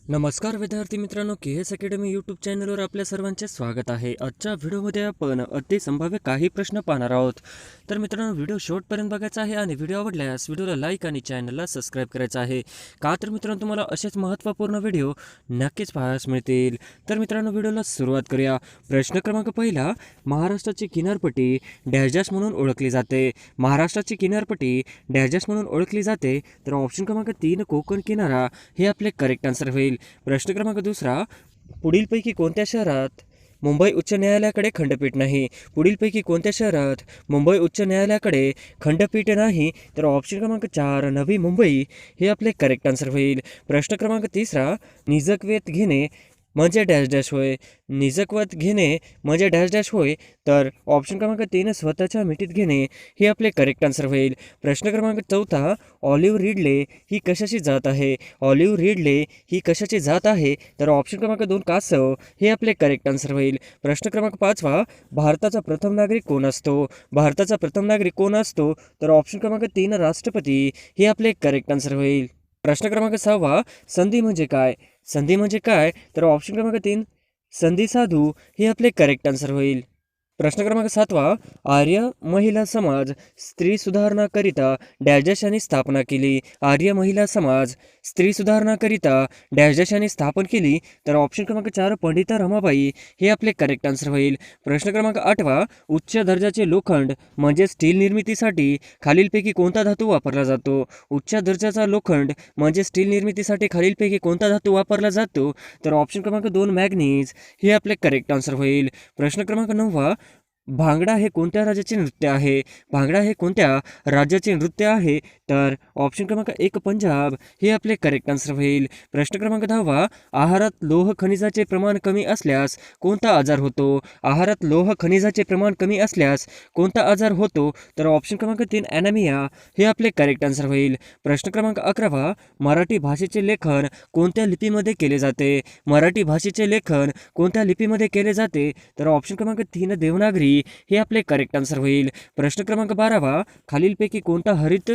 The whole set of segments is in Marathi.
नमस्कार विद्यार्थी मित्रांनो, KS अकॅडमी यूट्यूब चॅनलवर आपल्या सर्वांचे स्वागत आहे. आजच्या व्हिडिओमध्ये आपण अति संभाव्य काही प्रश्न पाहणार आहोत. तर मित्रांनो, व्हिडिओ शेवटपर्यंत बघायचा आहे आणि व्हिडिओ आवडल्यास व्हिडिओला लाईक आणि चॅनलला सबस्क्राईब करायचं आहे. का तर मित्रांनो, तुम्हाला असेच महत्त्वपूर्ण व्हिडिओ नक्कीच पाहायला मिळतील. तर मित्रांनो, व्हिडिओला सुरुवात करूया. प्रश्न क्रमांक पहिला, महाराष्ट्राची किनारपट्टी डॅश डॅश म्हणून ओळखली जाते. महाराष्ट्राची किनारपट्टी डॅश डॅश म्हणून ओळखली जाते. तर ऑप्शन क्रमांक 3 कोकण किनारा हे आपले करेक्ट आन्सर होईल. प्रश्न क्रमांक दुसरा, पुढीलपैकी कोणत्या शहरात मुंबई उच्च न्यायालयाकडे खंडपीठ नाही? पुढीलपैकी कोणत्या शहरात मुंबई उच्च न्यायालयाकडे खंडपीठ नाही? तर ऑप्शन क्रमांक 4 नवी मुंबई हे आपले करेक्ट आन्सर होईल. प्रश्न क्रमांक तिसरा, निजकवेत घेणे म्हणजे डॅश डॅश होय. निजकवत घेणे म्हणजे डॅश डॅश होय. तर ऑप्शन क्रमांक 3 स्वतःच्या मिठीत घेणे हे आपले करेक्ट आन्सर होईल. प्रश्न क्रमांक चौथा, ऑलिव्ह रिडले ही कशाची जात आहे? ऑलिव्ह रिडले ही कशाची जात आहे? तर ऑप्शन क्रमांक 2 कासव हे आपले करेक्ट आन्सर होईल. प्रश्न क्रमांक 5 भारताचा प्रथम नागरिक कोण असतो? भारताचा प्रथम नागरिक कोण असतो? तर ऑप्शन क्रमांक 3 राष्ट्रपती हे आपले करेक्ट आन्सर होईल. प्रश्न क्रमांक 6 संधी म्हणजे काय? संधी म्हणजे काय? तर ऑप्शन क्रमांक 3 संधी साधू हे आपले करेक्ट आन्सर होईल. प्रश्न क्रमांक 7 आर्य महिला समाज स्त्री सुधारणाकरिता डॅश डॅश यांनी स्थापना केली. आर्य महिला समाज स्त्री सुधारणाकरिता डॅश डॅश यांनी स्थापन केली. तर ऑप्शन क्रमांक 4 पंडिता रमाबाई हे आपले करेक्ट आन्सर होईल. प्रश्न क्रमांक 8 उच्च दर्जाचे लोखंड म्हणजे स्टील निर्मितीसाठी खालीलपैकी कोणता धातू वापरला जातो? उच्च दर्जाचा लोखंड म्हणजे स्टील निर्मितीसाठी खालीलपैकी कोणता धातू वापरला जातो? तर ऑप्शन क्रमांक 2 मॅग्नीज हे आपले करेक्ट आन्सर होईल. प्रश्न क्रमांक 9 भांगडा हे कोणत्या राज्याचे नृत्य आहे? भांगडा हे कोणत्या राज्याचे नृत्य आहे? तर ऑप्शन क्रमांक 1 पंजाब हे आपले करेक्ट आन्सर होईल. प्रश्न क्रमांक 10 आहारात लोह खनिजाचे प्रमाण कमी असल्यास कोणता आजार होतो? आहारात लोह खनिजाचे प्रमाण कमी असल्यास कोणता आजार होतो? तर ऑप्शन क्रमांक 3 ॲनेमिया हे आपले करेक्ट आन्सर होईल. प्रश्न क्रमांक 11 मराठी भाषेचे लेखन कोणत्या लिपीमध्ये केले जाते? मराठी भाषेचे लेखन कोणत्या लिपीमध्ये केले जाते? तर ऑप्शन क्रमांक 3 देवनागरी हे आपले करेक्ट आन्सर होईल. प्रश्न क्रमांक 12 खालीलपैकी कोणता हरित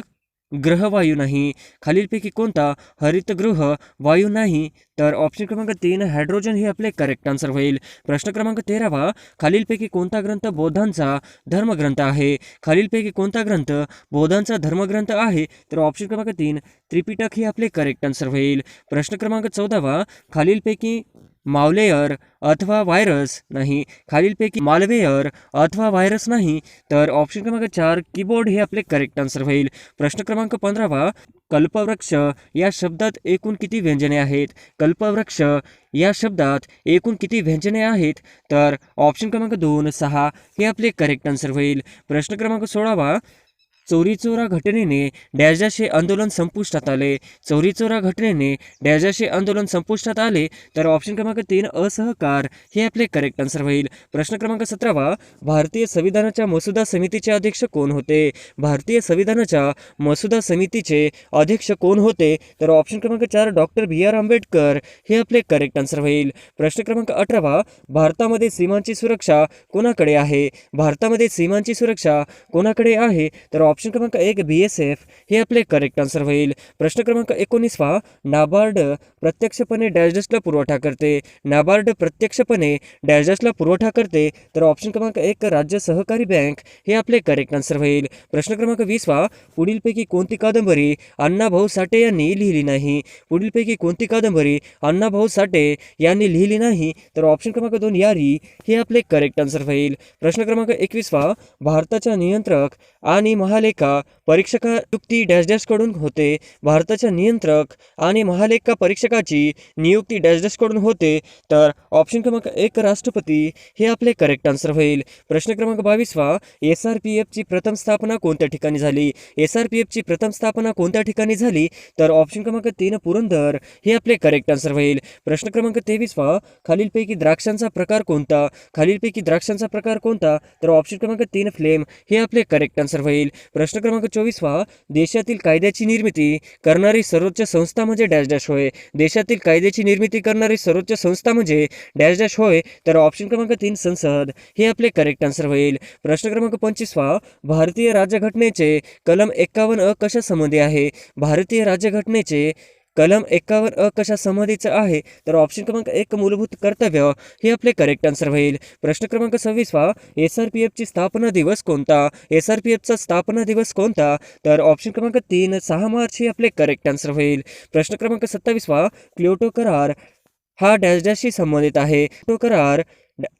ग्रह वायू नाही? खालीलपैकी कोणता हरित ग्रह वायू नाही? तर ऑप्शन क्रमांक 3 हायड्रोजन हे आपले करेक्ट आन्सर होईल. प्रश्न क्रमांक 13 खालीलपैकी कोणता ग्रंथ बौद्धांचा धर्मग्रंथ आहे? खालीलपैकी कोणता ग्रंथ बौद्धांचा धर्मग्रंथ आहे? तर ऑप्शन क्रमांक 3 त्रिपिटक हे आपले करेक्ट आन्सर होईल. प्रश्न क्रमांक 14 खालीलपैकी मालवेयर अथवा व्हायरस नाही? खालीलपैकी मालवेयर अथवा व्हायरस नाही? तर ऑप्शन क्रमांक 4 कीबोर्ड हे आपले करेक्ट आन्सर होईल. प्रश्न क्रमांक 15 कल्पवृक्ष या शब्दात एकूण किती व्यंजने आहेत? कल्पवृक्ष या शब्दात एकूण किती व्यंजने आहेत? तर ऑप्शन क्रमांक 2 6 हे आपले करेक्ट आन्सर होईल. प्रश्न क्रमांक 16 चोरीचोरा घटनेने डॅश डॅश हे आंदोलन संपुष्टात आले. चोरीचोरा घटनेने डॅश डॅश हे आंदोलन संपुष्टात आले. तर ऑप्शन क्रमांक 3 असहकार हे आपले करेक्ट आन्सर होईल. प्रश्न क्रमांक 17 भारतीय संविधानाच्या मसुदा समितीचे अध्यक्ष कोण होते? भारतीय संविधानाच्या मसुदा समितीचे अध्यक्ष कोण होते? तर ऑप्शन क्रमांक 4 डॉक्टर BR आंबेडकर हे आपले करेक्ट आन्सर होईल. प्रश्न क्रमांक 18 भारतामध्ये सीमांची सुरक्षा कोणाकडे आहे? भारतामध्ये सीमांची सुरक्षा कोणाकडे आहे? तर ऑप्शन क्रमांक 1 BSF हे आपले करेक्ट आन्सर होईल. प्रश्न क्रमांक 19 नाबार्ड प्रत्यक्षपणे डॅश डॅशला पुरवठा करते. नाबार्ड प्रत्यक्षपणे डॅश डॅशला पुरवठा करते. तर ऑप्शन क्रमांक 1 राज्य सहकारी बँक हे आपले करेक्ट आन्सर होईल. प्रश्न क्रमांक 20 पुढीलपैकी कोणती कादंबरी अण्णाभाऊ साठे यांनी लिहिली नाही? पुढीलपैकी कोणती कादंबरी अण्णाभाऊ साठे यांनी लिहिली नाही? तर ऑप्शन क्रमांक 2 यारी हे आपले करेक्ट आन्सर होईल. प्रश्न क्रमांक 21 भारताच्या नियंत्रक आणि महालेखा परीक्षका नियुक्ती डॅश डॅश कडून होते. भारताच्या नियंत्रक आणि महालेखा परीक्षकाची नियुक्ती डॅश डॅश कडून होते. तर ऑप्शन क्रमांक 1 राष्ट्रपती हे आपले करेक्ट आन्सर होईल. प्रश्न क्रमांक 22 SRPFची प्रथम स्थापना कोणत्या ठिकाणी झाली? SRPFची प्रथम स्थापना कोणत्या ठिकाणी झाली? तर ऑप्शन क्रमांक 3 पुरंदर हे आपले करेक्ट आन्सर होईल. प्रश्न क्रमांक 23 खालीलपैकी द्राक्षांचा प्रकार कोणता? खालीलपैकी द्राक्षांचा प्रकार कोणता? तर ऑप्शन क्रमांक 3 फ्लेम हे आपले करेक्ट आन्सर होईल. प्रश्न क्रमांक 24 देशातील कायद्याची निर्मिती करणारी सर्वोच्च संस्था म्हणजे डॅश डॅश होय. देशातील कायद्याची निर्मिती करणारी सर्वोच्च संस्था म्हणजे डॅश डॅश होय. तर ऑप्शन क्रमांक 3 संसद हे आपले करेक्ट आन्सर होईल. प्रश्न क्रमांक 25 भारतीय राज्यघटनेचे कलम 51 कशा संबंधी आहे? भारतीय राज्यघटनेचे कलम 51 कशा संबंधीचं आहे? तर ऑप्शन क्रमांक 1 मूलभूत कर्तव्य हे आपले करेक्ट आन्सर होईल. प्रश्न क्रमांक 26 SRPFची स्थापना दिवस कोणता? SRPFचा स्थापना दिवस कोणता? तर ऑप्शन क्रमांक 3 6 मार्च हे आपले करेक्ट आन्सर होईल. प्रश्न क्रमांक 27 क्योटो करार हा डॅश डॅशशी संबंधित आहे. क्योटो करार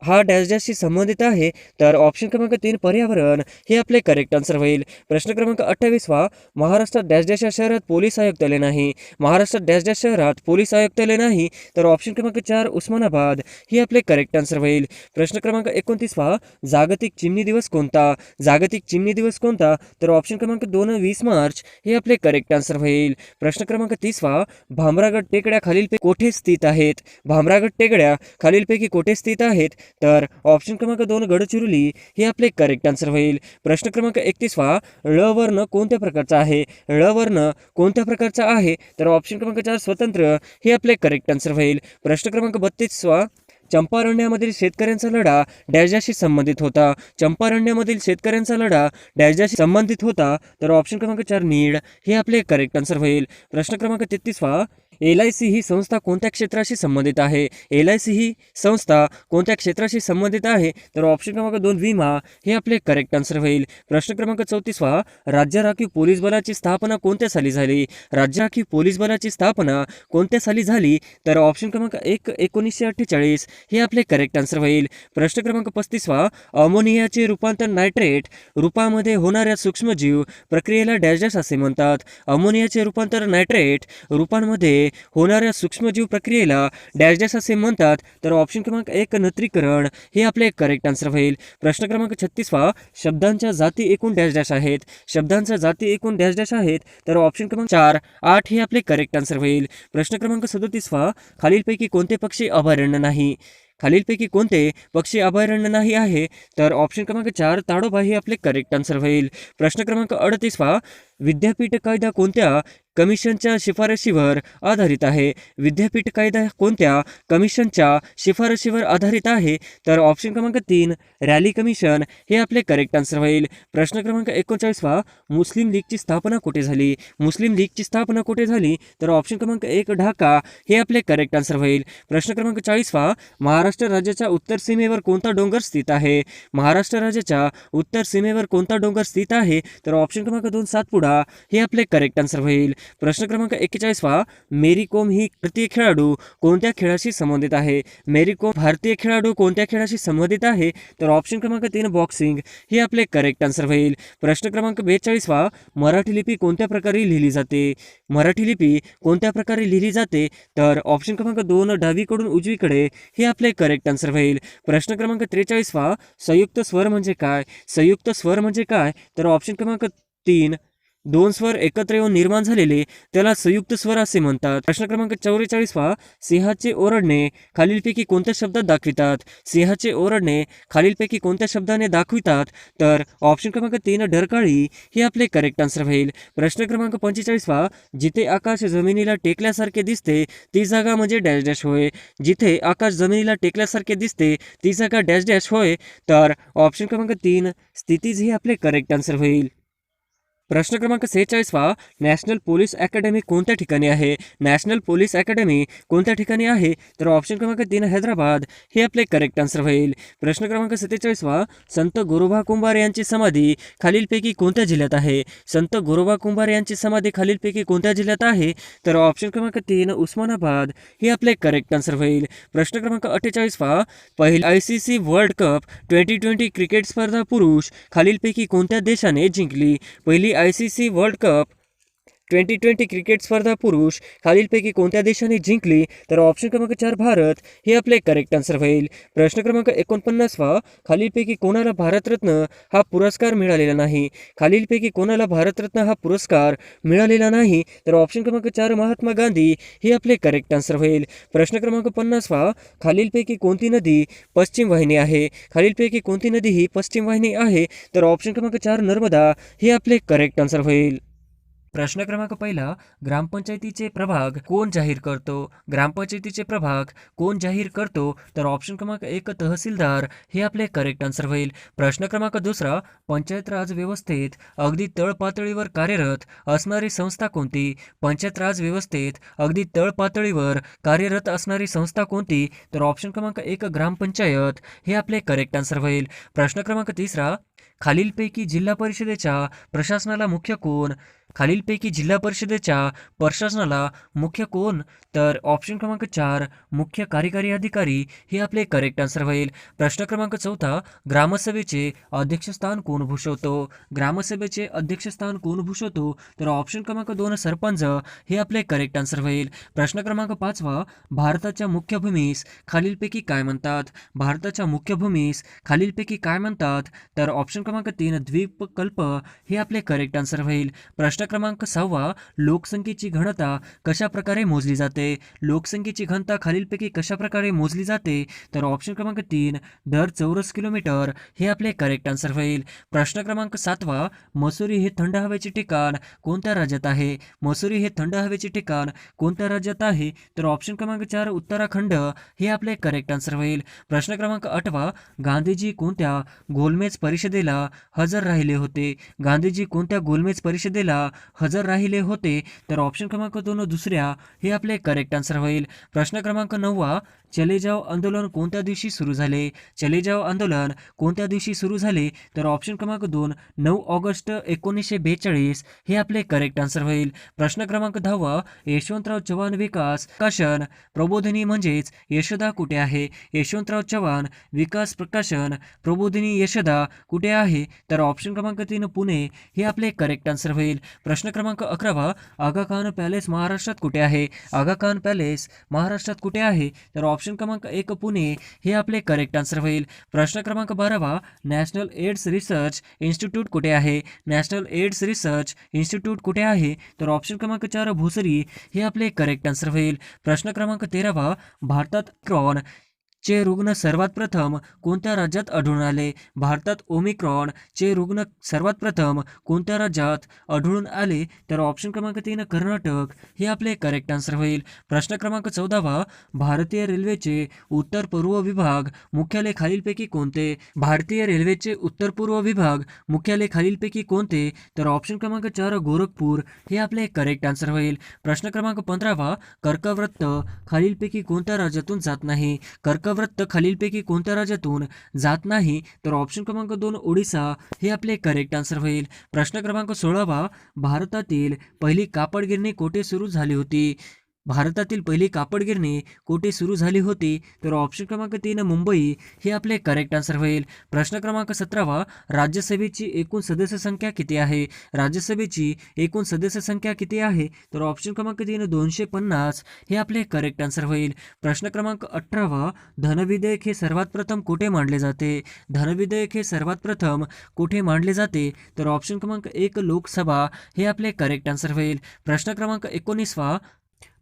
हा डॅश डॅशशी संबंधित आहे. तर ऑप्शन क्रमांक 3 पर्यावरण हे आपले करेक्ट आन्सर होईल. प्रश्न क्रमांक 28 महाराष्ट्रात डॅश डॅश या शहरात पोलीस आयुक्तालय नाही. महाराष्ट्रात डॅश डॅश शहरात पोलीस आयुक्तालय नाही. तर ऑप्शन क्रमांक 4 उस्मानाबाद हे आपले करेक्ट आन्सर होईल. प्रश्न क्रमांक 29 जागतिक चिमणी दिवस कोणता? जागतिक चिमणी दिवस कोणता? तर ऑप्शन क्रमांक 2 20 मार्च हे आपले करेक्ट आन्सर होईल. प्रश्न क्रमांक 30 भामरागड टेकड्या खालीलपैकी कोठे स्थित आहेत? भामरागड टेकड्या खालीलपैकी कोठे स्थित आहेत? तर ऑप्शन क्रमांक 2 गडचिरोली हे आपले करेक्ट आन्सर होईल. प्रश्न क्रमांक 31 ळ वर्ण कोणत्या प्रकारचा आहे? ळ वर्ण कोणत्या प्रकारचा आहे? तर ऑप्शन क्रमांक 4 स्वतंत्र हे आपले करेक्ट आन्सर होईल. प्रश्न क्रमांक 32 चंपारण्यामधील शेतकऱ्यांचा लढा डॅशशी संबंधित होता. चंपारण्यामधील शेतकऱ्यांचा लढा डॅशशी संबंधित होता. तर ऑप्शन क्रमांक 4 नीड हे आपले करेक्ट आन्सर होईल. प्रश्न क्रमांक 33 LIC ही संस्था कोणत्या क्षेत्राशी संबंधित आहे? LIC ही संस्था कोणत्या क्षेत्राशी संबंधित आहे? तर ऑप्शन क्रमांक 2 विमा हे आपले करेक्ट आन्सर होईल. प्रश्न क्रमांक 34 राज्य राखीव पोलीस बलाची स्थापना कोणत्या साली झाली? राज्य राखीव पोलीस बलाची स्थापना कोणत्या साली झाली? तर ऑप्शन क्रमांक 1 1948 हे आपले करेक्ट आन्सर होईल. प्रश्न क्रमांक 35 अमोनियाचे रूपांतर नायट्रेट रूपामध्ये होणाऱ्या सूक्ष्मजीव प्रक्रियेला डॅश डॅश असे म्हणतात. अमोनियाचे रूपांतर नायट्रेट रूपांमध्ये होणाऱ्या सूक्ष्मजीव प्रक्रियेला डॅश डॅश असे म्हणतात. तर ऑप्शन क्रमांक 1 नत्रीकरण हे आपले करेक्ट आन्सर होईल. प्रश्न क्रमांक 36 शब्दांच्या जाती एकूण डॅश डॅश आहेत. शब्दांच्या जाती एकूण डॅश डॅश आहेत. तर ऑप्शन क्रमांक 4 8 हे आपले करेक्ट आन्सर होईल. प्रश्न क्रमांक 37 खालीलपैकी कोणते पक्षी अभयारण्य नाही? खालीलपैकी कोणते पक्षी अभयारण्य नाही आहे? तर ऑप्शन क्रमांक 4 ताडोबा हे आपले करेक्ट आन्सर होईल. प्रश्न क्रमांक 38 विद्यापीठ कायदा कोणत्या कमिशनच्या शिफारशीवर आधारित आहे? विद्यापीठ कायदा कोणत्या कमिशनच्या शिफारशीवर आधारित आहे? तर ऑप्शन क्रमांक 3 रॅली कमिशन हे आपले करेक्ट आन्सर होईल. प्रश्न क्रमांक 39 मुस्लिम लीगची स्थापना कुठे झाली? मुस्लिम लीगची स्थापना कुठे झाली? तर ऑप्शन क्रमांक 1 ढाका हे आपले करेक्ट आन्सर होईल. प्रश्न क्रमांक 40 महाराष्ट्र राज्याच्या उत्तर सीमेवर कोणता डोंगर स्थित आहे? महाराष्ट्र राज्याच्या उत्तर सीमेवर कोणता डोंगर स्थित आहे? तर ऑप्शन क्रमांक 2 सातपुडा हे आपले करेक्ट आन्सर होईल. प्रश्न क्रमांक 41 मेरी कोम ही भारतीय खेळाडू कोणत्या खेळाशी संबंधित आहे? मेरी कोम भारतीय खेळाडू कोणत्या खेळाशी संबंधित आहे? तर ऑप्शन क्रमांक 3 बॉक्सिंग हे आपले करेक्ट आन्सर होईल. प्रश्न क्रमांक 42 मराठी लिपी कोणत्या प्रकारे लिहिली जाते? मराठी लिपी कोणत्या प्रकारे लिहिली जाते? तर ऑप्शन क्रमांक 2 डावीकडून उजवीकडे हे आपले करेक्ट आन्सर होईल. प्रश्न क्रमांक 43 संयुक्त स्वर म्हणजे काय? संयुक्त स्वर म्हणजे काय? तर ऑप्शन क्रमांक 3 दोन स्वर एकत्र येऊन निर्माण झालेले त्याला संयुक्त स्वर असे म्हणतात. प्रश्न क्रमांक 44 सिंहाचे ओरडणे खालीलपैकी कोणत्या शब्दात दाखवितात? सिंहाचे ओरडणे खालीलपैकी कोणत्या शब्दाने दाखवितात? तर ऑप्शन क्रमांक 3 डरकाळी हे आपले करेक्ट आन्सर होईल. प्रश्न क्रमांक 45 जिथे आकाश जमिनीला टेकल्यासारखे दिसते ती जागा म्हणजे डॅश डॅश होय. जिथे आकाश जमिनीला टेकल्यासारखे दिसते ती जागा डॅश डॅश होय. तर ऑप्शन क्रमांक 3 स्थितीज हे आपले करेक्ट आन्सर होईल. प्रश्न क्रमांक 46 नॅशनल पोलीस अकॅडमी कोणत्या ठिकाणी आहे? नॅशनल पोलीस अकॅडमी कोणत्या ठिकाणी आहे? तर ऑप्शन क्रमांक 3 हैदराबाद हे आपले करेक्ट आन्सर होईल. प्रश्न क्रमांक 47 संत गोरोबा कुंभार यांची समाधी खालीलपैकी कोणत्या जिल्ह्यात आहे? संत गोरोबा कुंभार यांची समाधी खालीलपैकी कोणत्या जिल्ह्यात आहे? तर ऑप्शन क्रमांक 3 उस्मानाबाद हे आपले करेक्ट आन्सर होईल. प्रश्न क्रमांक 48 पहिली ICC वर्ल्ड कप 2020 क्रिकेट स्पर्धा पुरुष खालीलपैकी कोणत्या देशाने जिंकली? पहिली ICC वर्ल्ड कप 2020 क्रिकेट स्पर्धा पुरुष खालीलपैकी कोणत्या देशाने जिंकली? तर ऑप्शन क्रमांक 4 भारत हे आपले करेक्ट आन्सर होईल. प्रश्न क्रमांक 49 खालीलपैकी कोणाला भारतरत्न हा पुरस्कार मिळालेला नाही? खालीलपैकी कोणाला भारतरत्न हा पुरस्कार मिळालेला नाही? तर ऑप्शन क्रमांक 4 महात्मा गांधी हे आपले करेक्ट आन्सर होईल. प्रश्न क्रमांक 50 खालीलपैकी कोणती नदी पश्चिम वाहिनी आहे? खालीलपैकी कोणती नदी ही पश्चिम वाहिनी आहे? तर ऑप्शन क्रमांक 4 नर्मदा हे आपले करेक्ट आन्सर होईल. प्रश्न क्रमांक पहिला, ग्रामपंचायतीचे प्रभाग कोण जाहीर करतो? ग्रामपंचायतीचे प्रभाग कोण जाहीर करतो? तर ऑप्शन क्रमांक 1 तहसीलदार हे आपले करेक्ट आन्सर होईल. प्रश्न क्रमांक दुसरा, पंचायत राज व्यवस्थेत अगदी तळ पातळीवर कार्यरत असणारी संस्था कोणती? पंचायत राज व्यवस्थेत अगदी तळ पातळीवर कार्यरत असणारी संस्था कोणती? तर ऑप्शन क्रमांक 1 ग्रामपंचायत हे आपले करेक्ट आन्सर होईल. प्रश्न क्रमांक तिसरा, खालीलपैकी जिल्हा परिषदेच्या प्रशासनाला मुख्य कोण? खालीलपैकी जिल्हा परिषदेच्या प्रशासनाला मुख्य कोण? तर ऑप्शन क्रमांक 4 मुख्य कार्यकारी अधिकारी हे आपले करेक्ट आन्सर होईल. प्रश्न क्रमांक चौथा, ग्रामसभेचे अध्यक्षस्थान कोण भूषवतो? ग्रामसभेचे अध्यक्षस्थान कोण भूषवतो? तर ऑप्शन क्रमांक 2 सरपंच हे आपले करेक्ट आन्सर होईल. प्रश्न क्रमांक 5, भारताच्या मुख्य भूमीस खालीलपैकी काय म्हणतात? भारताच्या मुख्य भूमीस खालीलपैकी काय म्हणतात? तर ऑप्शन क्रमांक 3 द्वीपकल्प हे आपले करेक्ट आन्सर होईल. प्रश्न क्रमांक 6, लोकसंख्येची घनता कशा प्रकारे मोजली जाते? लोकसंख्येची घनता खालीलपैकी कशा प्रकारे मोजली जाते? तर ऑप्शन क्रमांक 3 दर चौरस किलोमीटर हे आपले करेक्ट आन्सर होईल. प्रश्न क्रमांक 7, मसुरी हे थंड हवेचे ठिकाण कोणत्या राज्यात आहे? मसुरी हे थंड हवेचे ठिकाण कोणत्या राज्यात आहे? तर ऑप्शन क्रमांक 4 उत्तराखंड हे आपले करेक्ट आन्सर होईल. प्रश्न क्रमांक 8, गांधीजी कोणत्या गोलमेज परिषदेला हजर राहिले होते? गांधीजी कोणत्या गोलमेज परिषदेला हजर राहिले होते? तर ऑप्शन क्रमांक 2 दुसऱ्या हे आपले करेक्ट आन्सर होईल. प्रश्न क्रमांक 9, चले जाव आंदोलन कोणत्या दिवशी सुरू झाले? चले जाव आंदोलन कोणत्या दिवशी सुरू झाले? तर ऑप्शन क्रमांक 2 9 ऑगस्ट 1942 हे आपले करेक्ट आन्सर होईल. प्रश्न क्रमांक 10, यशवंतराव चव्हाण विकास प्रकाशन प्रबोधिनी म्हणजेच यशोदा कुठे आहे? यशवंतराव चव्हाण विकास प्रकाशन प्रबोधिनी यशोदा कुठे आहे? तर ऑप्शन क्रमांक 3 पुणे हे आपले करेक्ट आन्सर होईल. प्रश्न क्रमांक 11, आगा खान पॅलेस महाराष्ट्रात कुठे आहे? आगा खान पॅलेस महाराष्ट्रात कुठे आहे? तर ऑप्शन क्रमांक 1 पुणे हे आपले करेक्ट आन्सर होईल. प्रश्न क्रमांक 12, नॅशनल एड्स रिसर्च इन्स्टिट्यूट कुठे आहे? नॅशनल एड्स रिसर्च इन्स्टिट्यूट कुठे आहे? तर ऑप्शन क्रमांक 4 भोसरी हे आपले करेक्ट आन्सर होईल. प्रश्न क्रमांक 13, भारतात ओमिक्रॉन चे रुग्ण सर्वात प्रथम कोणत्या राज्यात आढळून आले? भारतात ओमिक्रॉन चे रुग्ण सर्वात प्रथम कोणत्या राज्यात आढळून आले? तर ऑप्शन क्रमांक 3 कर्नाटक हे आपले करेक्ट आन्सर होईल. प्रश्न क्रमांक 14, भारतीय रेल्वेचे उत्तर पूर्व विभाग मुख्यालय खालीलपैकी कोणते? भारतीय रेल्वेचे उत्तर पूर्व विभाग मुख्यालय खालीलपैकी कोणते? तर ऑप्शन क्रमांक 4 गोरखपूर हे आपले करेक्ट आन्सर होईल. प्रश्न क्रमांक 15, कर्कवृत्त खालीलपैकी कोणत्या राज्यातून जात नाही? कर्कवृत्त खालीलपैकी कोणत्या राज्यातून जात नाही? तर ऑप्शन क्रमांक 2 ओडिसा हे आपले करेक्ट आन्सर होईल. प्रश्न क्रमांक 16, भारतातील पहिली कापड गिरणी कोठे सुरू झाली होती? भारतातील पहिली कापड गिरणी कोठे सुरू झाली होती? तर ऑप्शन क्रमांक 3 मुंबई हे आपले करेक्ट आन्सर होईल. प्रश्न क्रमांक 17, राज्यसभेची एकूण सदस्य संख्या किती आहे? राज्यसभेची एकूण सदस्य संख्या किती आहे? तर ऑप्शन क्रमांक 3 250 हे आपले करेक्ट आन्सर होईल. प्रश्न क्रमांक 18, धनविधेयक हे सर्वात प्रथम कुठे मांडले जाते? धनविधेयक हे सर्वात प्रथम कुठे मांडले जाते? तर ऑप्शन क्रमांक 1 लोकसभा हे आपले करेक्ट आन्सर होईल. प्रश्न क्रमांक 19,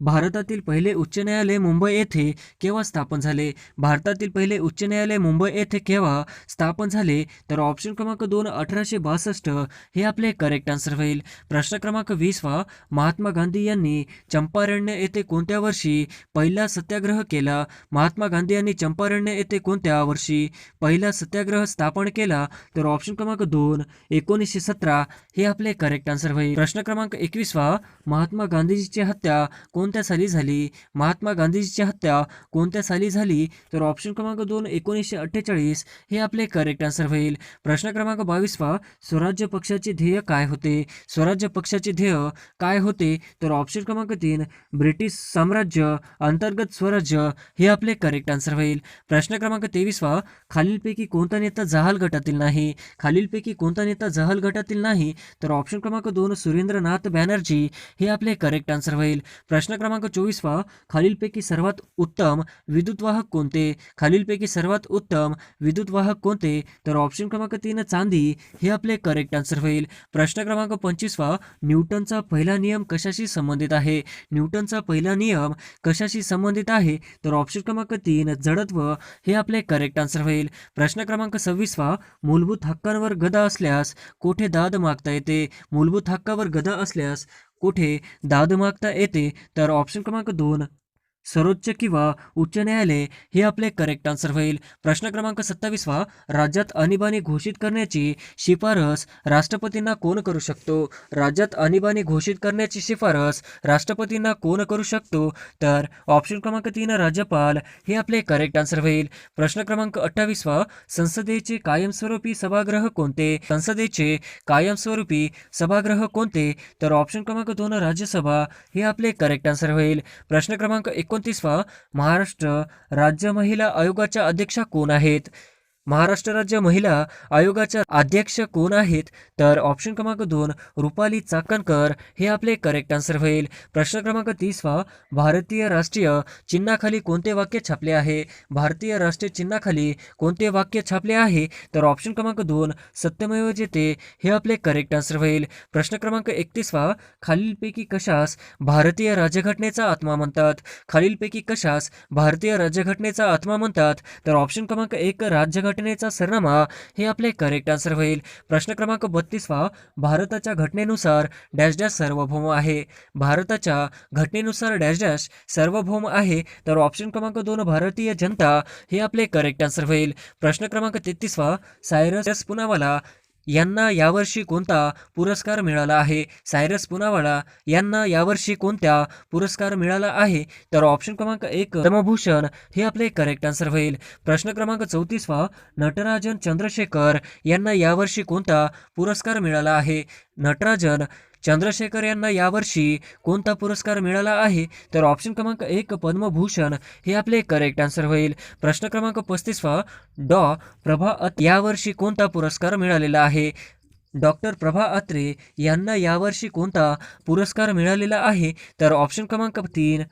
भारतातील पहिले उच्च न्यायालय मुंबई येथे केव्हा स्थापन झाले? भारतातील पहिले उच्च न्यायालय मुंबई येथे केव्हा स्थापन झाले? तर ऑप्शन क्रमांक 2 1862 हे आपले करेक्ट आन्सर होईल. प्रश्न क्रमांक 20, महात्मा गांधी यांनी चंपारण्य येथे कोणत्या वर्षी पहिला सत्याग्रह केला? महात्मा गांधी यांनी चंपारण्य येथे कोणत्या वर्षी पहिला सत्याग्रह स्थापन केला? तर ऑप्शन क्रमांक 2 1917 हे आपले करेक्ट आन्सर होईल. प्रश्न क्रमांक 21, महात्मा गांधीजीची हत्या कोणत्या साली झाली? महात्मा गांधीजीची हत्या कोणत्या साली झाली? तर ऑप्शन क्रमांक 2 1948 हे आपले करेक्ट आन्सर होईल. प्रश्न क्रमांक 22, स्वराज्य पक्षाचे ध्येय काय होते? स्वराज्य पक्षाचे ध्येय काय होते? तर ऑप्शन क्रमांक 3 ब्रिटिश साम्राज्य अंतर्गत स्वराज्य हे आपले करेक्ट आन्सर होईल. प्रश्न क्रमांक 23, खालीलपैकी कोणता नेता जहाल गटातील नाही? खालीलपैकी कोणता नेता जहाल गटातील नाही? तर ऑप्शन क्रमांक 2 सुरेंद्रनाथ बॅनर्जी हे आपले करेक्ट आन्सर होईल. प्रश्न क्रमांक 24 खालीलपैकी सर्वात उत्तम विद्युतवाहक कोणते? खालीलपैकी सर्वात उत्तम विद्युतवाहक कोणते? तर ऑप्शन क्रमांक 3 चांदी हे आपले करेक्ट आन्सर होईल. प्रश्न क्रमांक 25 न्यूटनचा पहिला नियम कशाशी संबंधित आहे? न्यूटनचा पहिला नियम कशाशी संबंधित आहे? तर ऑप्शन क्रमांक 3 जडत्व हे आपले करेक्ट आन्सर होईल. प्रश्न क्रमांक 26 मूलभूत हक्कांवर गदा असल्यास कोठे दाद मागता येते? मूलभूत हक्कावर गदा असल्यास कोठे दाद मागता येते? तर ऑप्शन क्रमांक 2 सर्वोच्च किंवा उच्च न्यायालय हे आपले करेक्ट आन्सर होईल. प्रश्न क्रमांक 27 राज्यात आणीबाणी घोषित करण्याची शिफारस राष्ट्रपतींना कोण करू शकतो? राज्यात आणीबाणी घोषित करण्याची शिफारस राष्ट्रपतींना कोण करू शकतो? तर ऑप्शन क्रमांक 3 राज्यपाल हे आपले करेक्ट आन्सर होईल. प्रश्न क्रमांक 28 संसदेचे कायमस्वरूपी सभागृह कोणते? संसदेचे कायमस्वरूपी सभागृह कोणते? तर ऑप्शन क्रमांक 2 राज्यसभा हे आपले करेक्ट आन्सर होईल. प्रश्न क्रमांक 29 महाराष्ट्र राज्य महिला आयोगाच्या अध्यक्षा कोण आहेत? महाराष्ट्र राज्य महिला आयोगाच्या अध्यक्ष कोण आहेत? तर ऑप्शन क्रमांक 2 रुपाली चाकणकर हे आपले करेक्ट आन्सर होईल. प्रश्न क्रमांक 30 भारतीय राष्ट्रीय चिन्हाखाली कोणते वाक्य छापले आहे? भारतीय राष्ट्रीय चिन्हाखाली कोणते वाक्य छापले आहे? तर ऑप्शन क्रमांक 2 सत्यमेव जयते हे आपले करेक्ट आन्सर होईल. प्रश्न क्रमांक 31 खालीलपैकी कशास भारतीय राज्यघटनेचा आत्मा म्हणतात? खालीलपैकी कशास भारतीय राज्यघटनेचा आत्मा म्हणतात? तर ऑप्शन क्रमांक 1 राज्यघटनेचा सरनामा हे आपले करेक्ट आन्सर होईल. प्रश्न क्रमांक 32 भारताच्या घटनेनुसार डॅश डॅश सार्वभौम आहे? भारताच्या घटनेनुसार डॅश डॅश सार्वभौम आहे? तर ऑप्शन क्रमांक 2 भारतीय जनता हे आपले करेक्ट आन्सर होईल. प्रश्न क्रमांक 33 सायरस पूनावाला यांना यावर्षी कोणता पुरस्कार मिळाला आहे? सायरस पूनावाला यांना यावर्षी कोणत्या पुरस्कार मिळाला आहे? तर ऑप्शन क्रमांक 1 पद्मभूषण हे आपले करेक्ट आन्सर होईल. प्रश्न क्रमांक 34 नटराजन चंद्रशेखर यांना यावर्षी कोणता पुरस्कार मिळाला आहे? नटराजन चंद्रशेखर यांना यावर्षी कोणता पुरस्कार मिळाला आहे? तर ऑप्शन क्रमांक 1 पद्मभूषण हे आपले करेक्ट आन्सर होईल. प्रश्न क्रमांक 35 डॉ. प्रभा अत्रे यावर्षी कोणता पुरस्कार मिळालेला आहे? डॉक्टर प्रभा अत्रे यांना यावर्षी कोणता पुरस्कार मिळालेला आहे? तर ऑप्शन क्रमांक 3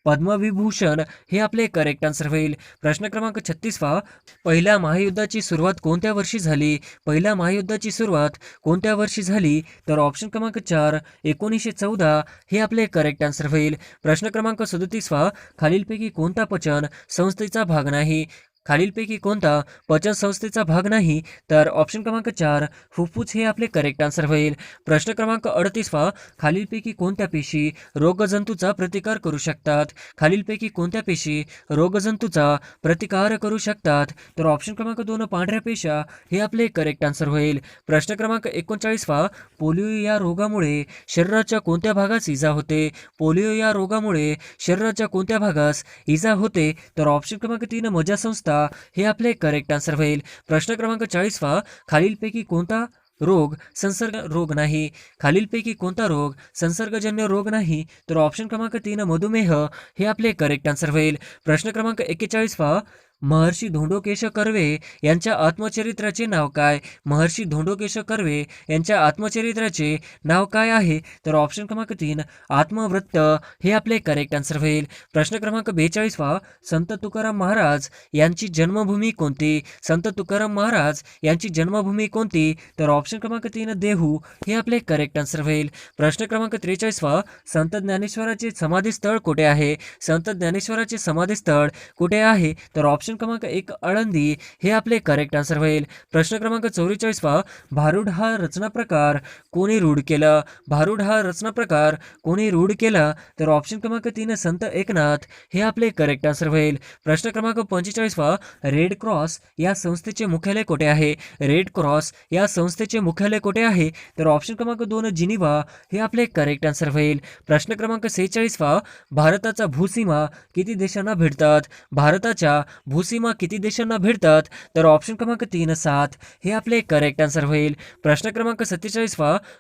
पद्मविभूषण हे आपले करेक्ट आन्सर होईल. प्रश्न क्रमांक 36 पहिल्या महायुद्धाची सुरुवात कोणत्या वर्षी झाली? पहिल्या महायुद्धाची सुरुवात कोणत्या वर्षी झाली? तर ऑप्शन क्रमांक 4 1914 हे आपले करेक्ट आन्सर होईल. प्रश्न क्रमांक 37 खालीलपैकी कोणता पचन संस्थेचा भाग नाही? खालीलपैकी कोणता पचन संस्थेचा भाग नाही? तर ऑप्शन क्रमांक 4 फुफ्फुस हे आपले करेक्ट आन्सर होईल. प्रश्न क्रमांक 38 खालीलपैकी कोणत्या पेशी रोगजंतूचा प्रतिकार करू शकतात? खालीलपैकी कोणत्या पेशी रोगजंतूचा प्रतिकार करू शकतात? तर ऑप्शन क्रमांक 2 पांढऱ्या पेशा हे आपले करेक्ट आन्सर होईल. प्रश्न क्रमांक 39 पोलिओ या रोगामुळे शरीराच्या कोणत्या भागास इजा होते? पोलिओ या रोगामुळे शरीराच्या कोणत्या भागास इजा होते? तर ऑप्शन क्रमांक 3 मज्जासंस्था हे आपले करेक्ट आन्सर होईल. प्रश्न क्रमांक 40 खालीलपैकी कोणता रोग संसर्ग रोग नाही? खालीलपैकी कोणता रोग संसर्गजन्य रोग नाही? तर ऑप्शन क्रमांक 3 मधुमेह हे आपले करेक्ट आन्सर होईल. प्रश्न क्रमांक 41 महर्षी धोंडोकेश कर्वे यांच्या आत्मचरित्राचे नाव काय? महर्षी धोंडोकेश कर्वे यांच्या आत्मचरित्राचे नाव काय आहे? तर ऑप्शन क्रमांक 3 आत्मवृत्त हे आपले करेक्ट आन्सर होईल. प्रश्न क्रमांक 42 संत तुकाराम महाराज यांची जन्मभूमी कोणती? संत तुकाराम महाराज यांची जन्मभूमी कोणती? तर ऑप्शन क्रमांक 3 देहू हे आपले करेक्ट आन्सर होईल. प्रश्न क्रमांक 43 संत ज्ञानेश्वराचे समाधी स्थळ कुठे आहे? संत ज्ञानेश्वराचे समाधी स्थळ कुठे आहे? तर ऑप्शन क्रमांक 1 आळंदी हे आपले करेक्ट आन्सर होईल. प्रश्न क्रमांक 44 भारूड हा रचना प्रकार कोणी रूढ केला? भारूड हा रचना प्रकार कोणी रूढ केला? तर ऑप्शन क्रमांक 3 संत एकनाथ हे आपले करेक्ट आन्सर होईल. प्रश्न क्रमांक 45 रेड क्रॉस या संस्थेचे मुख्यालय कुठे आहे? रेड क्रॉस या संस्थेचे मुख्यालय कुठे आहे? तर ऑप्शन क्रमांक 2 जिनिव्हा हे आपले करेक्ट आन्सर होईल. प्रश्न क्रमांक 46 भारताचा भूसीमा किती देशांना भेटतात? भारताच्या भूसीमा किती देशांना भेटतात? तर ऑप्शन क्रमांक 3 7 हे आपले करेक्ट आन्सर होईल. प्रश्न क्रमांक 47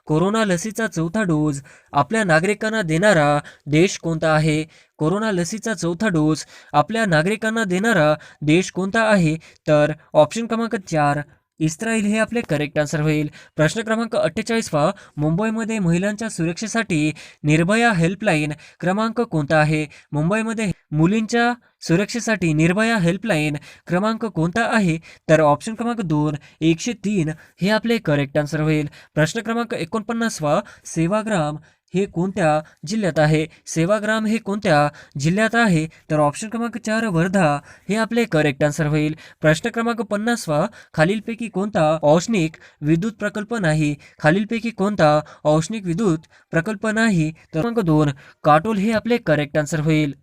कोरोना लसीचा चौथा डोस आपल्या नागरिकांना देणारा देश कोणता आहे? कोरोना लसीचा चौथा डोस आपल्या नागरिकांना देणारा देश कोणता आहे? तर ऑप्शन क्रमांक 4 इस्रायल हे आपले करेक्ट आन्सर होईल. प्रश्न क्रमांक 48 पहा, मुंबईमध्ये महिलांच्या सुरक्षेसाठी निर्भया हेल्पलाईन क्रमांक कोणता आहे? मुंबईमध्ये मुलींच्या सुरक्षेसाठी निर्भया हेल्पलाईन क्रमांक कोणता आहे? तर ऑप्शन क्रमांक 2 103 हे आपले करेक्ट आन्सर होईल. प्रश्न क्रमांक 49 पहा, सेवाग्राम हे कोणत्या जिल्ह्यात आहे? सेवाग्राम हे कोणत्या जिल्ह्यात आहे? तर ऑप्शन क्रमांक 4 वर्धा हे आपले करेक्ट आन्सर होईल. प्रश्न क्रमांक 50 वा, खालीलपैकी कोणता औष्णिक विद्युत प्रकल्प नाही? खालीलपैकी कोणता औष्णिक विद्युत प्रकल्प नाही? तर क्रमांक 2 काटोल हे आपले करेक्ट आन्सर होईल.